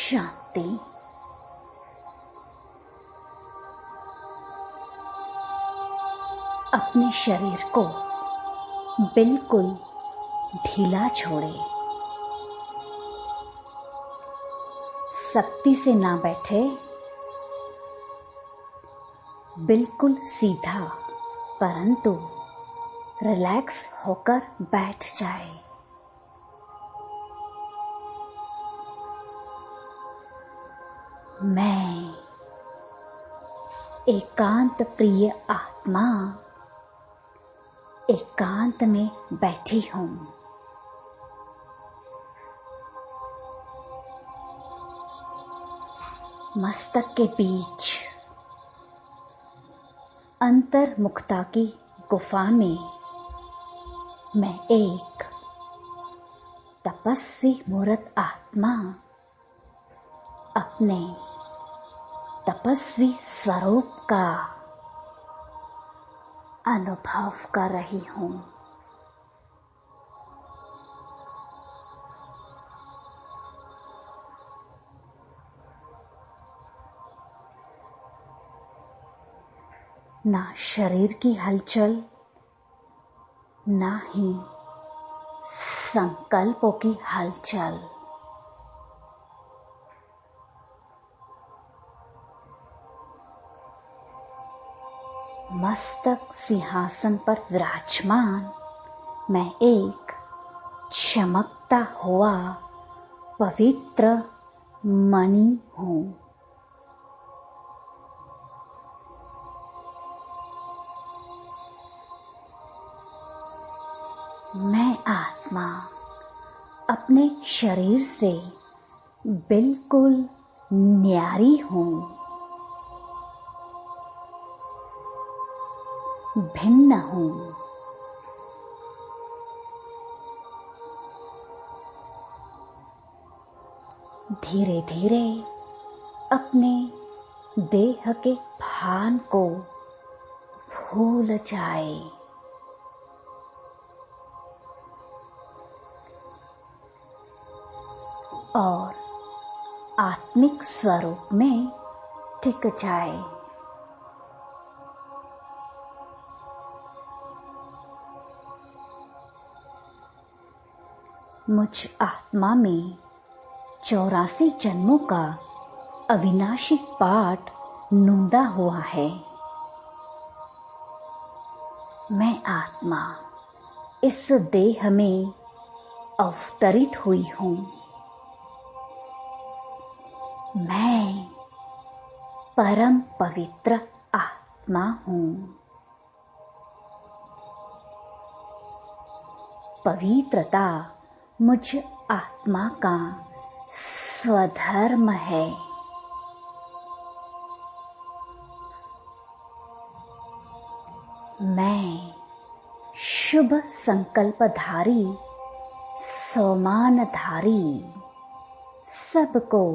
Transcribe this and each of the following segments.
शांति। अपने शरीर को बिल्कुल ढीला छोड़े। सख्ती से ना बैठे, बिल्कुल सीधा परंतु रिलैक्स होकर बैठ जाए। मैं एकांत प्रिय आत्मा एकांत में बैठी हूँ। मस्तक के बीच अंतर्मुखता की गुफा में मैं एक तपस्वी मूर्त आत्मा अपने तपस्वी स्वरूप का अनुभव कर रही हूँ। ना शरीर की हलचल, ना ही संकल्पों की हलचल। मस्तक सिंहासन पर विराजमान मैं एक चमकता हुआ पवित्र मणि हूँ। मैं आत्मा अपने शरीर से बिल्कुल न्यारी हूँ, भिन्न हूँ। धीरे धीरे अपने देह के भान को भूल जाए। और आत्मिक स्वरूप में टिक जाए। मुझ आत्मा में 84 जन्मों का अविनाशी पाठ नूंदा हुआ है। मैं आत्मा इस देह में अवतरित हुई हूँ। मैं परम पवित्र आत्मा हूँ। पवित्रता मुझ आत्मा का स्वधर्म है। मैं शुभ संकल्पधारी, सोमानधारी, सबको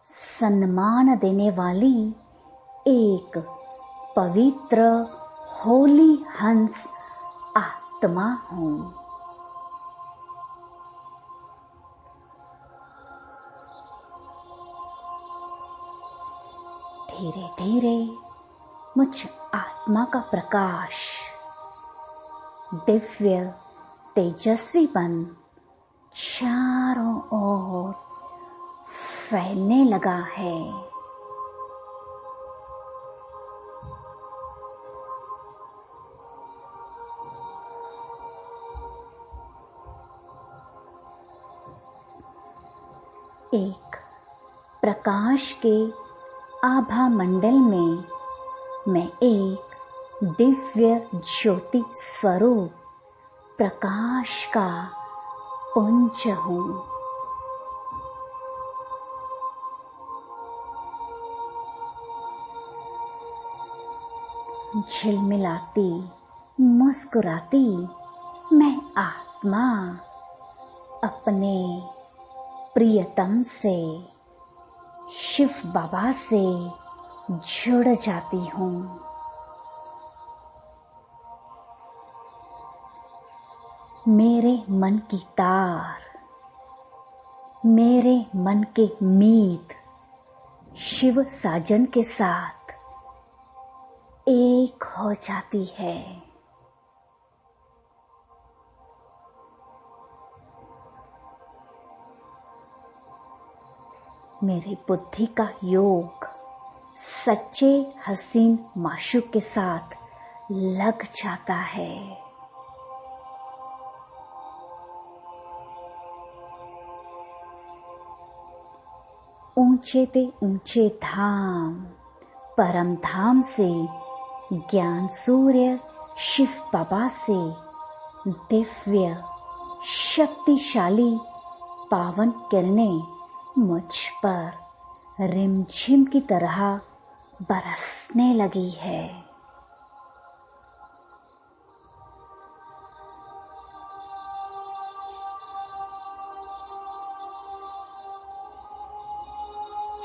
सम्मान देने वाली एक पवित्र होली हंस आत्मा हूँ। धीरे धीरे मुझ आत्मा का प्रकाश दिव्य तेजस्वी बन चारों ओर फैलने लगा है। एक प्रकाश के आभा मंडल में मैं एक दिव्य ज्योति स्वरूप प्रकाश का पुंज हूँ। झिलमिलाती, मुस्कुराती मैं आत्मा अपने प्रियतम से, शिव बाबा से जुड़ जाती हूँ। मेरे मन की तार मेरे मन के मीत शिव साजन के साथ एक हो जाती है। मेरी बुद्धि का योग सच्चे हसीन माशूक के साथ लग जाता है। ऊंचे ते ऊंचे धाम परम धाम से ज्ञान सूर्य शिव बाबा से दिव्य शक्तिशाली पावन किरणें मुझ पर रिमझिम की तरह बरसने लगी है।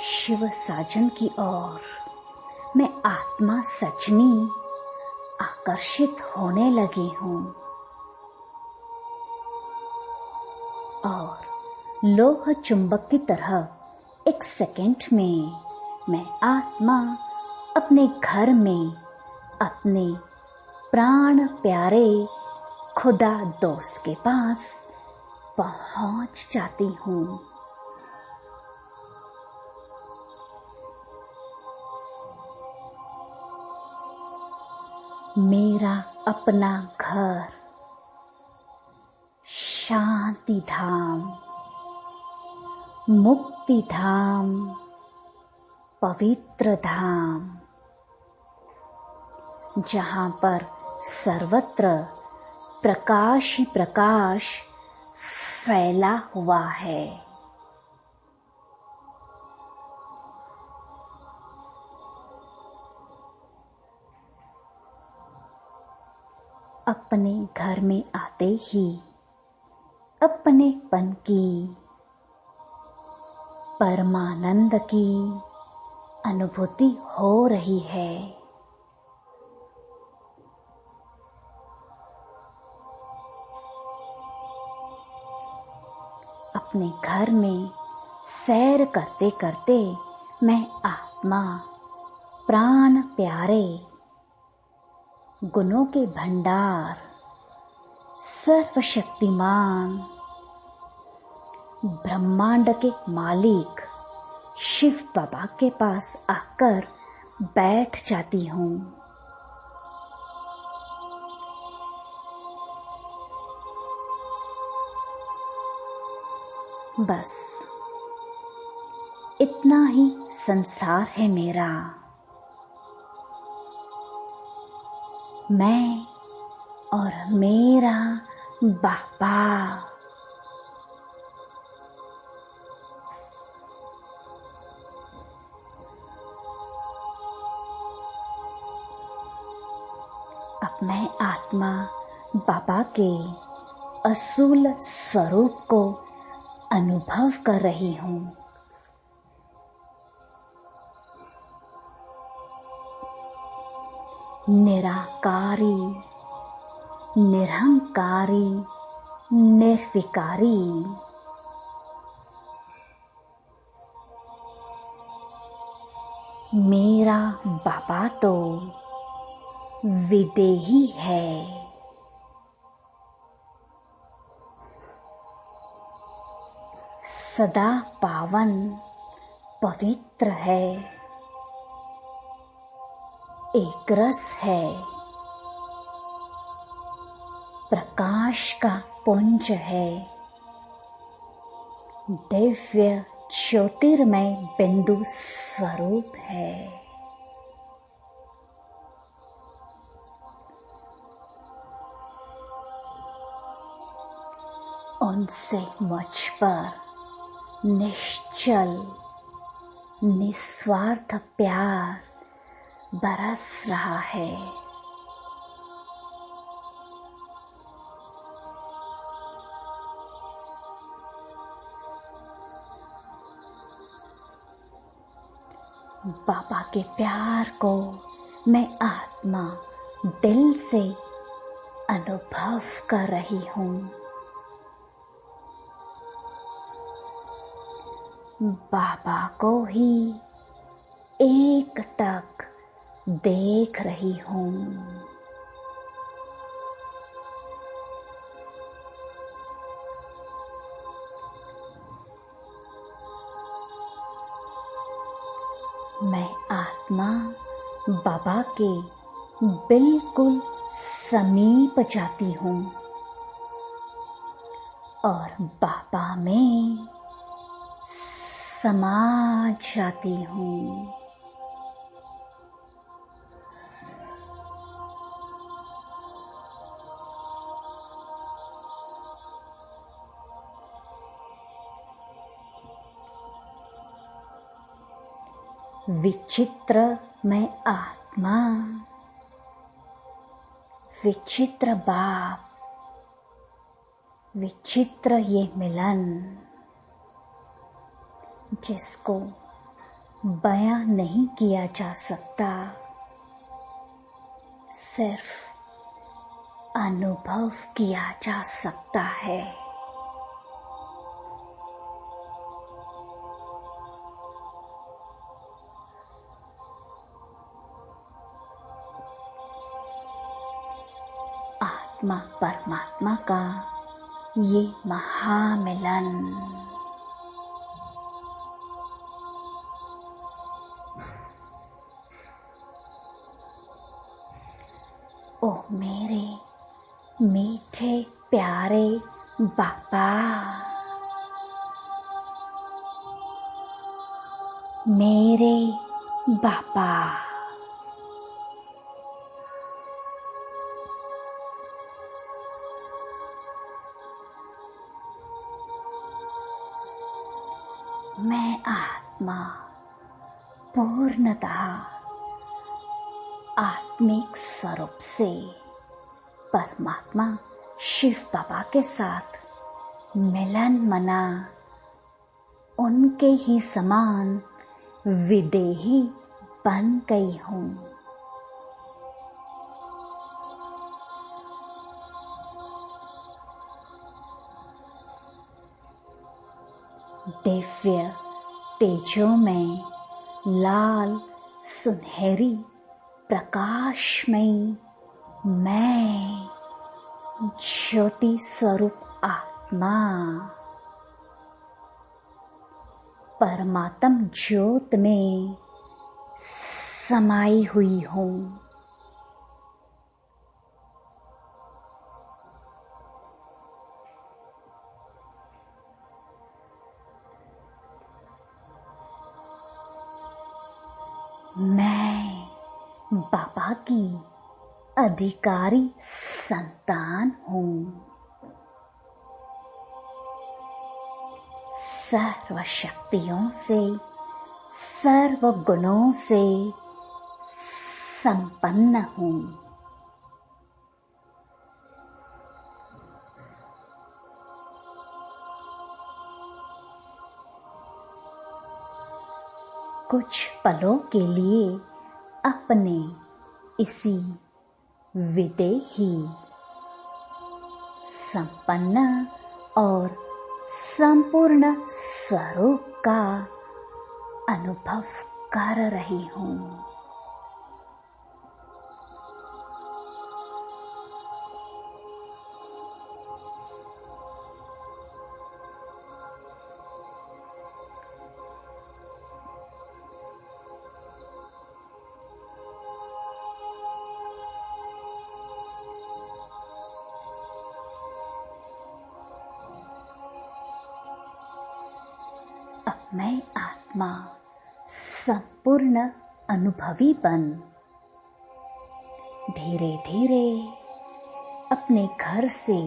शिव साजन की ओर मैं आत्मा सचनी आकर्षित होने लगी हूँ और लोह चुंबक की तरह एक सेकंड में मैं आत्मा अपने घर में अपने प्राण प्यारे खुदा दोस्त के पास पहुंच जाती हूँ। मेरा अपना घर शांति धाम, मुक्ति धाम, पवित्र धाम, जहाँ पर सर्वत्र प्रकाश ही प्रकाश फैला हुआ है। अपने घर में आते ही अपनेपन की परमानंद की अनुभूति हो रही है। अपने घर में सैर करते करते मैं आत्मा प्राण प्यारे गुणों के भंडार सर्वशक्तिमान ब्रह्मांड के मालिक शिव बाबा के पास आकर बैठ जाती हूँ। बस इतना ही संसार है मेरा। मैं और मेरा बाबा। अब मैं आत्मा बाबा के असूल स्वरूप को अनुभव कर रही हूँ। निराकारी, निरहंकारी, निर्विकारी, मेरा बाबा तो विदेही है। सदा पावन पवित्र है, एक रस है, प्रकाश का पुंज है, दिव्य ज्योतिर्मय बिंदु स्वरूप है। उनसे मुझ पर निश्चल निस्वार्थ प्यार बरस रहा है। बाबा के प्यार को मैं आत्मा दिल से अनुभव कर रही हूँ। बाबा को ही एकटक देख रही हूँ। मैं आत्मा बाबा के बिल्कुल समीप जाती हूँ और बाबा में समा जाती हूँ। विचित्र मैं आत्मा, विचित्र बाप, विचित्र ये मिलन जिसको बयां नहीं किया जा सकता, सिर्फ अनुभव किया जा सकता है। आत्मा परमात्मा का ये महामिलन ओ मेरे मीठे प्यारे बाबा, मेरे बाबा, मैं आत्मा पूर्णतः आत्मिक स्वरूप से परमात्मा शिव बाबा के साथ मिलन मना उनके ही समान विदेही बन गई हूँ। दिव्य तेजों में लाल सुनहरी प्रकाशमयी मैं ज्योति स्वरूप आत्मा परमात्म ज्योत में समाई हुई हूँ। मैं बाबा की अधिकारी संतान हूँ। सर्व शक्तियों से सर्व गुणों से संपन्न हूँ। कुछ पलों के लिए अपने इसी विदेही संपन्न और संपूर्ण स्वरूप का अनुभव कर रही हूँ। मैं आत्मा संपूर्ण अनुभवी बन धीरे धीरे अपने घर से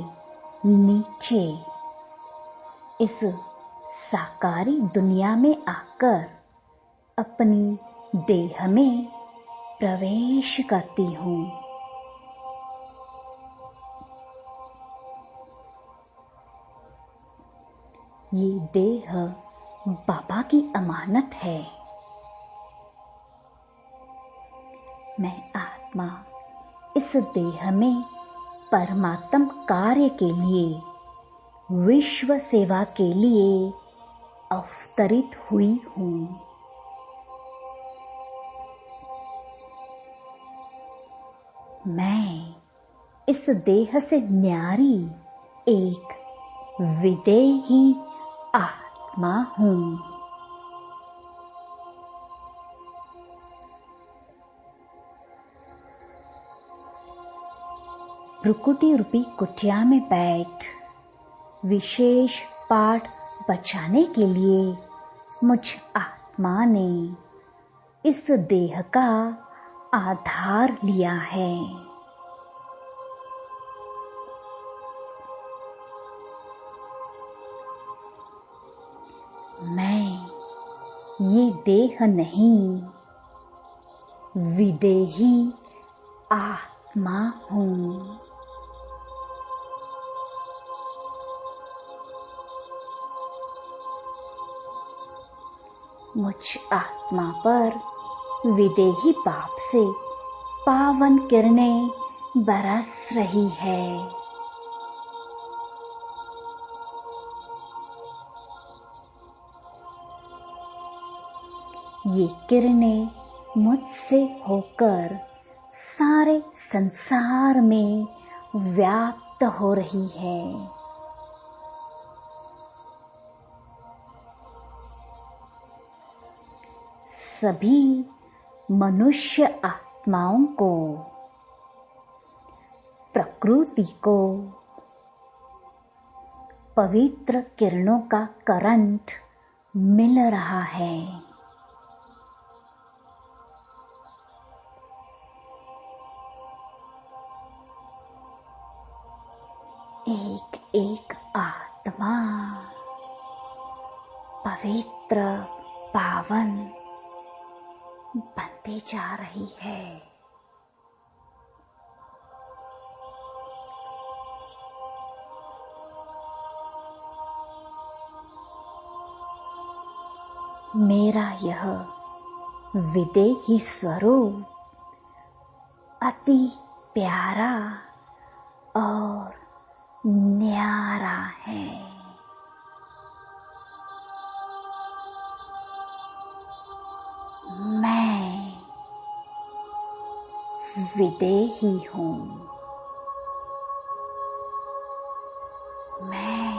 नीचे इस साकारी दुनिया में आकर अपनी देह में प्रवेश करती हूँ। ये देह बाबा की अमानत है। मैं आत्मा इस देह में परमात्म कार्य के लिए, विश्व सेवा के लिए अवतरित हुई हूँ। मैं इस देह से न्यारी एक विदेही आत्मा हूँ। भ्रुकुटी रूपी कुटिया में बैठ विशेष पाठ बचाने के लिए मुझ आत्मा ने इस देह का आधार लिया है। मैं ये देह नहीं, विदेही आत्मा हूँ। मुझ आत्मा पर विदेही पाप से पावन किरणें बरस रही है। ये किरणें मुझसे होकर सारे संसार में व्याप्त हो रही है। सभी मनुष्य आत्माओं को, प्रकृति को पवित्र किरणों का करंट मिल रहा है। एक एक आत्मा पवित्र पावन बनती जा रही है। मेरा यह विदेही स्वरूप अति प्यारा और न्यारा है। मैं विदेही हूँ। मैं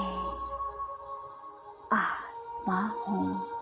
आत्मा हूँ।